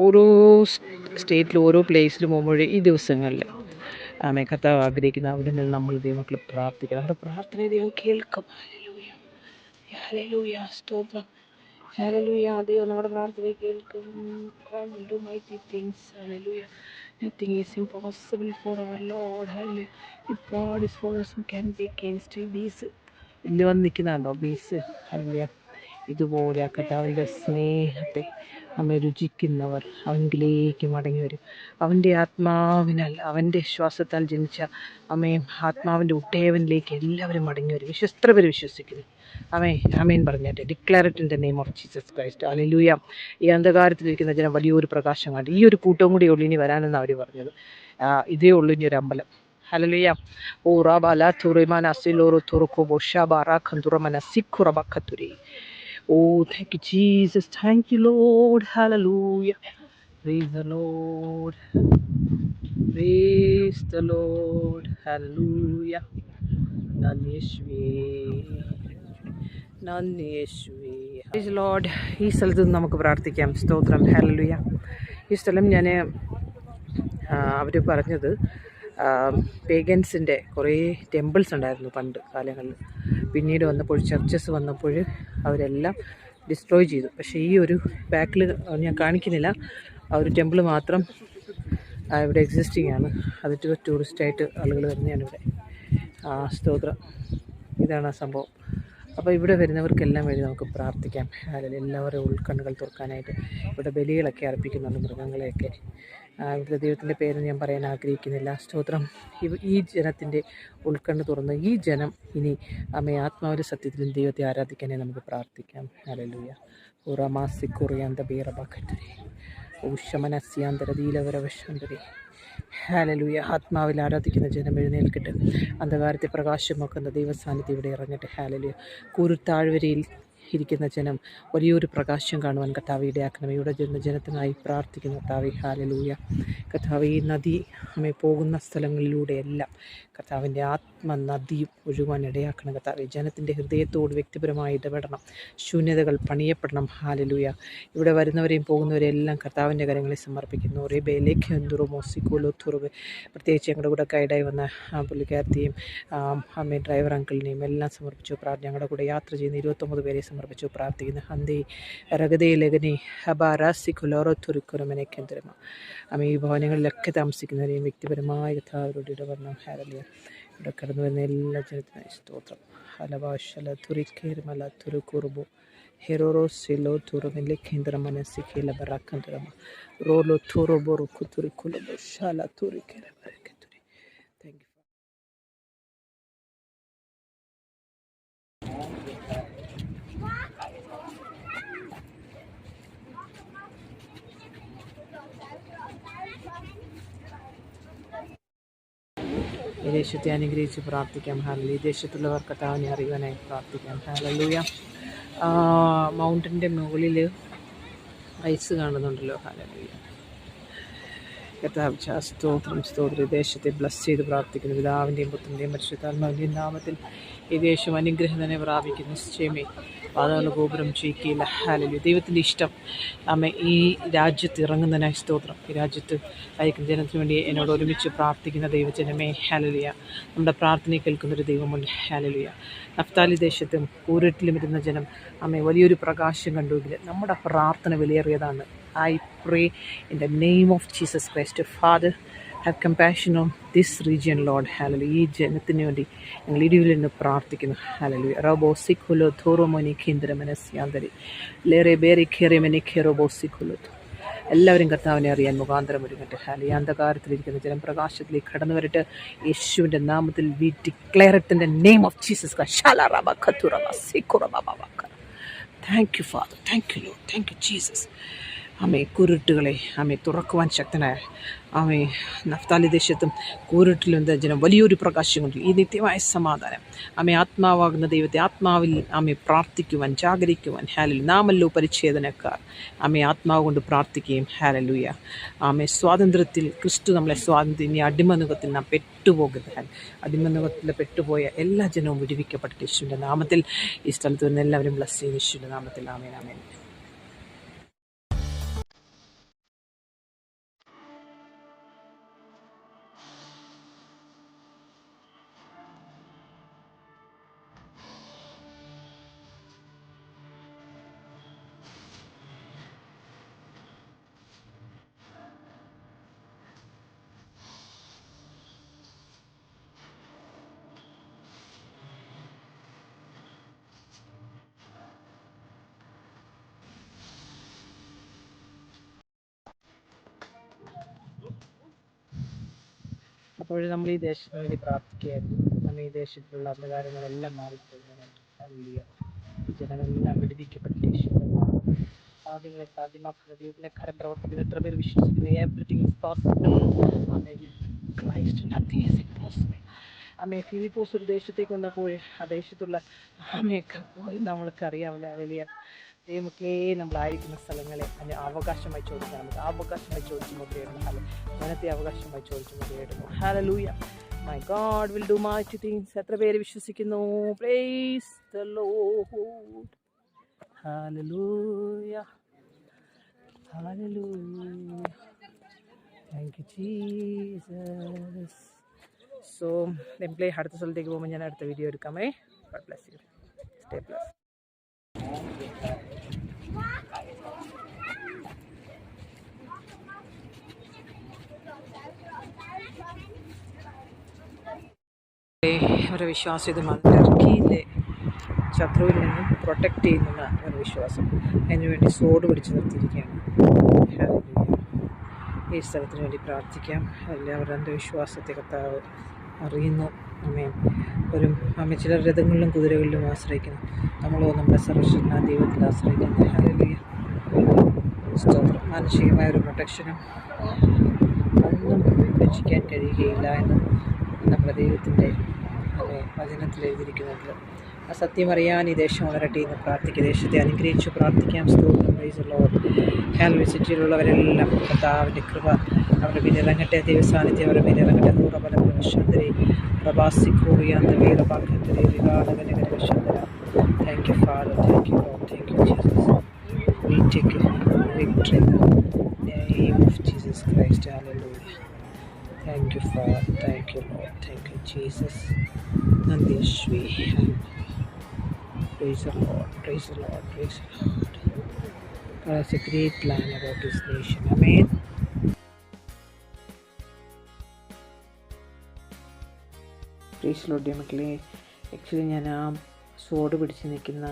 ഓരോ സ്റ്റേറ്റിലും ഓരോ പ്ലേസിലും പോകുമ്പോൾ ഈ ദിവസങ്ങളിൽ കർത്താവ് ആഗ്രഹിക്കുന്ന അവിടെ നിന്ന് നമ്മൾ ദൈവമക്കൾ പ്രാർത്ഥിക്കണം. നമ്മുടെ പ്രാർത്ഥനയെ ദൈവം കേൾക്കും. ഹല്ലേലൂയ, ഹല്ലേലൂയ, സ്തോത്രം, ഹല്ലേലൂയ. ദൈവം നമ്മുടെ പ്രാർത്ഥനയെ കേൾക്കും. God will do mighty things. Hallelujah. Nothing is impossible for our Lord. Hallelujah. If God is for us, who can be against us? ബീസ് ഇല്ല വന്ന് നിൽക്കുന്നുണ്ടോ ബീസ്? ഹല്ലേലൂയ. ഇതുപോലെ ആ കർത്താവിൻ്റെ സ്നേഹത്തെ നമ്മെ രുചിക്കുന്നവർ അവനിലേക്ക് മടങ്ങി വരും. അവൻ്റെ ആത്മാവിനാൽ അവൻ്റെ ശ്വാസത്താൽ ജനിച്ച അമ്മയും ആത്മാവിൻ്റെ ഉട്ടേവനിലേക്ക് എല്ലാവരും മടങ്ങി വരും. എത്ര പേര് വിശ്വസിക്കുന്നു? ആമേൻ പറഞ്ഞാട്ടെ. Declare it in the name of Jesus Christ. Hallelujah. ഈ അന്ധകാരത്തിലിരിക്കുന്ന ജനം വലിയൊരു പ്രകാശം കണ്ടു. ഈ ഒരു കൂട്ടവും കൂടി ഉള്ളു ഇനി വരാനെന്ന് അവർ പറഞ്ഞത്. ഇതേ ഉള്ളൂ ഇനി ഒരു അമ്പലം. ഹല്ലേലൂയ. ഓ റാബാല തുറിമാന സിലോറു തുറുക്കോ ബോഷാബാറ ഖന്തുറമന സിഖുറബക്കത്തുരി. Oh, thank you, Jesus. Thank you, Lord. Hallelujah. Praise the Lord. Praise the Lord. Hallelujah. നന്ദി യേശുവേ, നന്ദി യേശുവേ. Praise the Lord. ഈ സ്ഥലത്ത് നിന്ന് നമുക്ക് പ്രാർത്ഥിക്കാം. സ്തോത്രം. ഹല്ലേലൂയ. ഈ സ്ഥലം ഞാൻ അവർ പറഞ്ഞത് പേഗൻസിൻ്റെ കുറേ ടെമ്പിൾസ് ഉണ്ടായിരുന്നു പണ്ട് കാലങ്ങളിൽ. പിന്നീട് വന്നപ്പോൾ ചർച്ചസ് വന്നപ്പോൾ അവരെല്ലാം ഡിസ്ട്രോയ് ചെയ്തു. പക്ഷേ ഈ ഒരു ബാക്കിൽ ഞാൻ കാണിക്കുന്നില്ല, ആ ഒരു ടെമ്പിൾ മാത്രം ഇവിടെ എക്സിസ്റ്റിംഗ് ആണ്. അത് ടൂറിസ്റ്റായിട്ട് ആളുകൾ വരുന്നതാണ് ഇവിടെ. സ്തോത്രം. ഇതാണ് ആ സംഭവം. അപ്പോൾ ഇവിടെ വരുന്നവർക്കെല്ലാം വേണ്ടി നമുക്ക് പ്രാർത്ഥിക്കാം. അതിൽ എല്ലാവരും ഉൾക്കണ്ണുകൾ തുറക്കാനായിട്ട് ഇവിടെ ബലികളൊക്കെ അർപ്പിക്കുന്നുണ്ട്, മൃഗങ്ങളെയൊക്കെ. ഇവിടുത്തെ ദൈവത്തിൻ്റെ പേര് ഞാൻ പറയാൻ ആഗ്രഹിക്കുന്നില്ല. സ്തോത്രം. ഈ ജനത്തിൻ്റെ ഉൾക്കണ്ണ് തുറന്ന് ഈ ജനം ഇനി ആത്മാവിൻ്റെ സത്യത്തിലും ദൈവത്തെ ആരാധിക്കാനേ നമുക്ക് പ്രാർത്ഥിക്കാം. ഹല്ലേലൂയ. ഉറമാസിക്കുറിയാന്ത ബീറബക്കറ്റരെ ഊഷമനസ്യാന്തരതീലവരവശാന്തരെ. ഹല്ലേലൂയ. ആത്മാവിൽ ആരാധിക്കുന്ന ജനം എഴുന്നേൽക്കട്ടെ. അന്ധകാരത്തെ പ്രകാശമാക്കുന്ന ദൈവസാന്നിധ്യം ഇവിടെ ഇറങ്ങട്ടെ. ഹല്ലേലൂയ. കൂരുത്താഴ്വരയിൽ ഇരിക്കുന്ന ജനം വലിയൊരു പ്രകാശം കാണുവാൻ കർത്താവേ ഇടയാക്കണം. ഇവിടെ ജനത്തിനായി പ്രാർത്ഥിക്കുന്നു കർത്താവേ. ഹല്ലേലൂയ. കർത്താവേ, ഈ നദി പോകുന്ന സ്ഥലങ്ങളിലൂടെയെല്ലാം കർത്താവിൻ്റെ ആത്മനദിയും ഒഴുകുവാൻ ഇടയാക്കണം കർത്താവേ. ജനത്തിൻ്റെ ഹൃദയത്തോട് വ്യക്തിപരമായി ഇടപെടണം. ശൂന്യതകൾ പണിയപ്പെടണം. ഹല്ലേലൂയ. ഇവിടെ വരുന്നവരെയും പോകുന്നവരെയും എല്ലാം കർത്താവിൻ്റെ കരങ്ങളിൽ സമർപ്പിക്കുന്നു. റേബേലേക്ക് എന്തുറുമോസിക്കോലോത്തുറുബ്. പ്രത്യേകിച്ച് ഞങ്ങളുടെ കൂടെ ഗൈഡായി വന്ന പുള്ളിക്കാരത്തെയും ഡ്രൈവർ അങ്കിളിനെയും എല്ലാം സമർപ്പിച്ചു പ്രാർത്ഥന. ഞങ്ങളുടെ കൂടെ യാത്ര ചെയ്യുന്ന 29 പേരെ സമർപ്പിച്ചു പ്രാർത്ഥിക്കുന്നു. ഹന്തി രഗതേ ലഗനി ഹബാറാസിക്കുലോറൊത്തുരുക്കുറമനെ കേന്ദ്രമ. ഈ ഭവനങ്ങളിലൊക്കെ താമസിക്കുന്നവരെയും വ്യക്തിപരമായ കർത്താവരോട് ഇടപെടണം. ഹല്ലേലൂയ. ഇവിടെ കടന്നു വരുന്ന എല്ലാ ജനത്തിനായി സ്തോത്രം. ഹലവാശല തുറിക്കേർമല തുരുക്കുറുബു ഹെറോറോ സിലോ തുറമിലെ കേന്ദ്ര മനസ്സിക്കേല ബറാക്കന്തരമ റോലോ തുറബോറു കുത്തുറിക്കുലബോ ശാല തുറിക്കേല ബറക്കത്തുരി. Thank you. ഈ ദേശത്തെ അനുഗ്രഹിച്ച് പ്രാർത്ഥിക്കാം. ഹല്ലേലൂയ. ഈ ദേശത്തുള്ളവർ കർത്താവിനെ അറിയുവാനായി പ്രാർത്ഥിക്കാം. ഹല്ലേലൂയ. മൗണ്ടൻ്റെ മുകളിൽ ഐസ് കാണുന്നുണ്ടല്ലോ. ഹല്ലേലൂയ. കർത്താവ് സ്തോത്രം, സ്തോത്രം. ഈ ദേശത്തെ ബ്ലസ് ചെയ്ത് പ്രാർത്ഥിക്കുന്നു. പിതാവിൻ്റെയും പുത്രൻ്റെയും പരിശുദ്ധാത്മാവിൻ്റെയും നാമത്തിൽ ഈ ദേശം അനുഗ്രഹം തന്നെ പ്രാപിക്കുന്നു. നിശ്ചയമേ പാതാള ഗോപുരം ചീക്കിയില്ല. ഹല്ലേലൂയ. ദൈവത്തിൻ്റെ ഇഷ്ടം ഈ രാജ്യത്ത് ഇറങ്ങുന്നതിനായി സ്തോത്രം. ഈ രാജ്യത്ത് അയക്കുന്ന ജനത്തിന് വേണ്ടി എന്നോട് ഒരുമിച്ച് പ്രാർത്ഥിക്കുന്ന ദൈവജനമേ, ഹല്ലേലൂയ. നമ്മുടെ പ്രാർത്ഥനയെ കേൾക്കുന്നൊരു ദൈവമുണ്ട്. ഹല്ലേലൂയ. നഫ്താലി ദേശത്തും കൂരറ്റിലും ഇരുന്ന ജനം വലിയൊരു പ്രകാശം കണ്ടുവെങ്കിൽ നമ്മുടെ പ്രാർത്ഥന വിലയേറിയതാണ്. I pray in the name of Jesus Christ. Father, have compassion on this region, Lord. Hallelujah. ഈ ജനത്തിന് വേണ്ടി ഞങ്ങൾ ഇരുവിൽ നിന്ന് പ്രാർത്ഥിക്കുന്നു. ഹല്ലേലൂയ. റബോ സിഖുലോ തോറോമോനി കേന്ദ്ര മനസ്യാന്തരി ലേറെ ബേറി ഖേറിമനി ഖേറോബോ സിഖുലോ. എല്ലാവരും കർത്താവിനെ അറിയാൻ മുഖാന്തരം ഒരുങ്ങട്ടെ. ഹല്ലേലൂയ. അന്ധകാരത്തിലിരിക്കുന്ന ജനം പ്രകാശത്തിലേക്ക് കടന്നു വരട്ടെ. യേശുവിൻ്റെ നാമത്തിൽ we declare it in the name of Jesus Christ. Thank you, Father. Thank you, Lord. Thank you, Jesus. കുരുട്ടുകളെ തുറക്കുവാൻ ശക്തനായ നഫ്താലി ദേശത്തും കൂരുട്ടിലും ജനം വലിയൊരു പ്രകാശം കൊണ്ട് ഈ നിത്യമായ സമാധാനം ആത്മാവാകുന്ന ദൈവത്തെ ആത്മാവിൽ പ്രാർത്ഥിക്കുവാൻ ജാഗരിക്കുവാൻ. ഹല്ലേലൂയ. നാമല്ലോ പരിച്ഛേദനക്കാർ ആത്മാവ് കൊണ്ട് പ്രാർത്ഥിക്കുകയും. ഹല്ലേലൂയ. സ്വാതന്ത്ര്യത്തിൽ ക്രിസ്തു നമ്മളെ സ്വാതന്ത്ര്യം. ഇനി അടിമനുഖത്തിൽ നാം പെട്ടുപോകരുത്. അടിമനുഖത്തിൽ പെട്ടുപോയ എല്ലാ ജനവും വിടുവിക്കപ്പെട്ടിട്ട് യേശുവിൻ്റെ നാമത്തിൽ ഈ സ്ഥലത്ത് നിന്ന് എല്ലാവരും ബ്ലസ് ചെയ്യുന്ന യേശുവിൻ്റെ നാമത്തിൽ. ആമേൻ, ആമേൻ. അപ്പോൾ നമ്മൾ ഈ ദേശത്തിന് വേണ്ടി പ്രാർത്ഥിക്കുകയായിരുന്നു. നമ്മൾ ഈ ദേശത്തിലുള്ള അന്ധകാരങ്ങളെല്ലാം മാറിപ്പോകുന്നു. ഈ ജനങ്ങളെല്ലാം വിടുവിക്കപ്പെട്ട സാധ്യങ്ങളെ സാധ്യമാക്കുന്ന ദൈവത്തിലെ കരം പ്രവർത്തിക്കുന്ന എത്ര പേര് വിശ്വസിക്കുന്നു? Everything is possible. Christ nothing is impossible. Philipose ഒരു ദേശത്തേക്ക് വന്നപ്പോൾ ആ ദേശത്തുള്ള അമ്മയൊക്കെ പോയി നമ്മൾക്ക് അറിയാവുന്ന വലിയ ദൈവമൊക്കെ നമ്മളായിരിക്കുന്ന സ്ഥലങ്ങളെ അതിന് അവകാശമായി ചോദിക്കാം. നമുക്ക് അവകാശമായി ചോദിച്ചു മുദ്രയിടുന്നു. ജനത്തെ അവകാശമായി ചോദിച്ചു മുദ്രയിടുന്നു. Hallelujah. My God will do mighty things. എത്ര പേര് വിശ്വസിക്കുന്നു? Praise the Lord. Hallelujah. Hallelujah. Thank you, Jesus. So, then അടുത്ത സ്ഥലത്തേക്ക് പോകുമ്പോൾ ഞാൻ അടുത്ത video എടുക്കാമേ. God bless you. Stay blessed. അവരുടെ വിശ്വാസം ഇത് ടർക്കിയിലെ ശത്രുവിൽ നിന്നും പ്രൊട്ടക്റ്റ് ചെയ്യുന്ന ഒരു വിശ്വാസം. അതിനുവേണ്ടി സോഡ് പിടിച്ച് നിർത്തിയിരിക്കുകയാണ്. ഈ സ്ഥലത്തിന് വേണ്ടി പ്രാർത്ഥിക്കാം. എല്ലാവരുടെ അന്ധവിശ്വാസത്തെ കർത്താവ് അറിയുന്നു. ചിലർ രഥങ്ങളിലും കുതിരകളിലും ആശ്രയിക്കുന്നു. നമ്മളോ നമ്മുടെ സർവശക്തനായ ദൈവത്തിൽ ആശ്രയിക്കുന്നു. ഹല്ലേലൂയ. സ്തോത്രം. മാനുഷികമായ ഒരു പ്രൊട്ടക്ഷനും ഒന്നും രക്ഷിക്കാൻ കഴിയുകയില്ല എന്ന് നമ്മുടെ ദൈവത്തിൻ്റെ വചനത്തിൽ എഴുതിയിരിക്കുന്നുണ്ട്. ആ സത്യം അറിയാൻ ഈ ദേശം വളരട്ടെ എന്ന് പ്രാർത്ഥിക്കുക. ദേശത്തെ അനുഗ്രഹിച്ച് പ്രാർത്ഥിക്കാം. സ്തോത്രം. Praise the Lord. കാൽവറി സിറ്റിയിലുള്ളവരെല്ലാം കർത്താവിൻ്റെ കൃപ അവരുടെ മേലിറങ്ങട്ടെ. ദൈവസാന്നിധ്യം അവരുടെ മേലിറങ്ങട്ടെ. നൂറബല പ്രശാന്തരെ പ്രവാസി കൂറിയാന്ത വീരപാക്കന്തരെ വികാടകനകരശാന്തര. Thank you father. Thank you lord. Thank you Jesus. We take victory in the name of Jesus Christ. Hallelujah. Thank you, Father. Thank you, Lord. Thank you, Jesus. Nandishwi. Praise the Lord. Praise the Lord. Praise the Lord. God has a great plan about this nation. Amen. Praise the Lord. മക്കളെ, actually ഞാൻ ആ സോഡ് പിടിച്ച് നിൽക്കുന്ന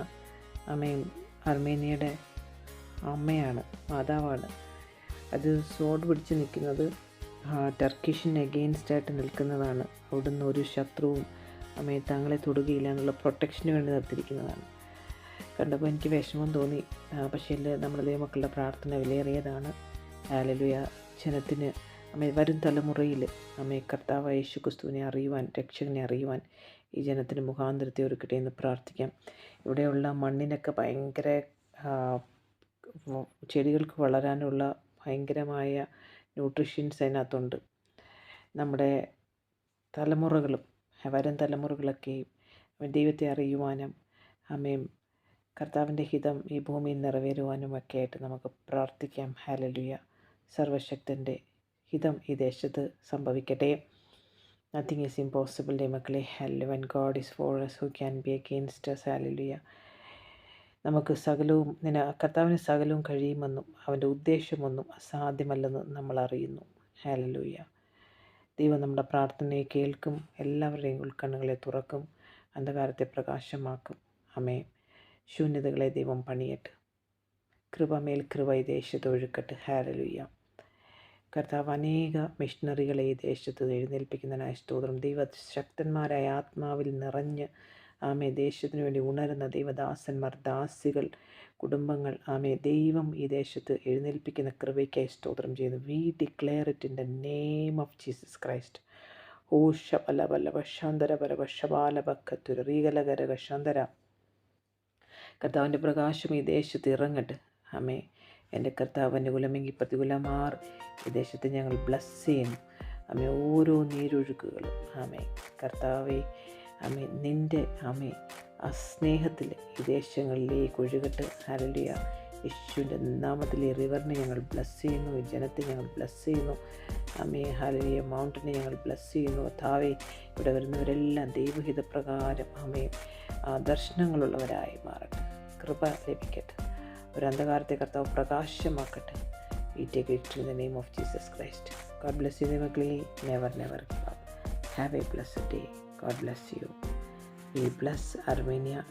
അർമേനിയയുടെ അമ്മയാണ്, മാതാവാണ്. അത് സോഡ് പിടിച്ച് നിൽക്കുന്നത് ടർക്കിഷിന് എഗെയിൻസ്റ്റായിട്ട് നിൽക്കുന്നതാണ്. അവിടുന്ന് ഒരു ശത്രുവും തങ്ങളെ തൊടുകയില്ല എന്നുള്ള പ്രൊട്ടക്ഷന് വേണ്ടി നിർത്തിയിരിക്കുന്നതാണ്. കണ്ടപ്പോൾ എനിക്ക് വിഷമം തോന്നി. പക്ഷേ നമ്മുടെ ദൈവമക്കളുടെ പ്രാർത്ഥന വിലയേറിയതാണ്. ഹല്ലേലൂയ. ജനത്തിന് വരും തലമുറയിൽ കർത്താവായ യേശുക്രിസ്തുവിനെ അറിയുവാൻ, രക്ഷകനെ അറിയുവാൻ ഈ ജനത്തിന് മുഖാന്തരത്തെ ഒരുക്കട്ടെ എന്ന് പ്രാർത്ഥിക്കാം. ഇവിടെയുള്ള മണ്ണിനൊക്കെ ഭയങ്കര ചെടികൾക്ക് വളരാനുള്ള ഭയങ്കരമായ ന്യൂട്രീഷ്യൻസ് അതിനകത്തുണ്ട്. നമ്മുടെ തലമുറകളും വരും തലമുറകളൊക്കെയും ദൈവത്തെ അറിയുവാനും കർത്താവിൻ്റെ ഹിതം ഈ ഭൂമിയിൽ നിറവേറുവാനും ഒക്കെ ആയിട്ട് നമുക്ക് പ്രാർത്ഥിക്കാം. ഹല്ലേലൂയ. സർവശക്തൻ്റെ ഹിതം ഈ ദേശത്ത് സംഭവിക്കട്ടെ. നത്തിങ് ഈസ് ഇമ്പോസിബിൾ മക്കളെ. Hallelujah. God is for us, who can be against us. Hallelujah. നമുക്ക് സകലവും കർത്താവിന് സകലവും കഴിയുമെന്നും അവൻ്റെ ഉദ്ദേശമൊന്നും അസാധ്യമല്ലെന്ന് നമ്മൾ അറിയുന്നു. ഹല്ലേലൂയ. ദൈവം നമ്മുടെ പ്രാർത്ഥനയെ കേൾക്കും. എല്ലാവരുടെയും ഉൾക്കണ്ണുകളെ തുറക്കും. അന്ധകാരത്തെ പ്രകാശമാക്കും. ആമേൻ. ശൂന്യതകളെ ദൈവം പണിയട്ടെ. കൃപമേൽ കൃപ ഈ ദേശത്ത് ഒഴുക്കട്ടെ. ഹല്ലേലൂയ. കർത്താവ് അനേക മിഷണറികളെ ഈ ദേശത്ത് എഴുന്നേൽപ്പിക്കുന്നതിനായ സ്തോത്രം. ദൈവശക്തന്മാരായ ആത്മാവിൽ നിറഞ്ഞ് ദേശത്തിന് വേണ്ടി ഉണരുന്ന ദൈവദാസന്മാർ, ദാസികൾ, കുടുംബങ്ങൾ ദൈവം ഈ ദേശത്ത് എഴുന്നേൽപ്പിക്കുന്ന കൃപയ്ക്കായി സ്തോത്രം ചെയ്യുന്നു. We declare it in the name of Jesus Christ. Oh ശബലബലബശാന്തരബലബശബാലബക്കത്തുര റീകലകരകശാന്തര. കർത്താവിൻ്റെ പ്രകാശം ഈ ദേശത്ത് ഇറങ്ങട്ടെ. എൻ്റെ കർത്താവ് അനുകൂലമെങ്കിൽ പ്രതികൂലമാർ ഈ ദേശത്ത് ഞങ്ങൾ ബ്ലസ് ചെയ്യുന്നു. ഓരോ നീരൊഴുക്കുകളും കർത്താവെ നിൻ്റെ ആ സ്നേഹത്തിൽ ഈ ദേശങ്ങളിലേക്ക് ഒഴുകട്ടെ. ഹല്ലേലൂയ. യേശുവിൻ്റെ നാമത്തിൽ ഈ റിവറിനെ ഞങ്ങൾ ബ്ലസ് ചെയ്യുന്നു. ഈ ജനത്തെ ഞങ്ങൾ ബ്ലസ് ചെയ്യുന്നു. ഹല്ലേലൂയ. മൗണ്ടനെ ഞങ്ങൾ ബ്ലസ് ചെയ്യുന്നു. കർത്താവേ, ഇവിടെ വരുന്നവരെല്ലാം ദൈവഹിതപ്രകാരം ദർശനങ്ങളുള്ളവരായി മാറട്ടെ. കൃപ ലഭിക്കട്ടെ. ഒരു അന്ധകാരത്തെ കർത്താവ് പ്രകാശമാക്കട്ടെ. We take it in the name of Jesus Christ. God bless you, many. Never give up. Have a blessed day. God bless you. We bless Armenia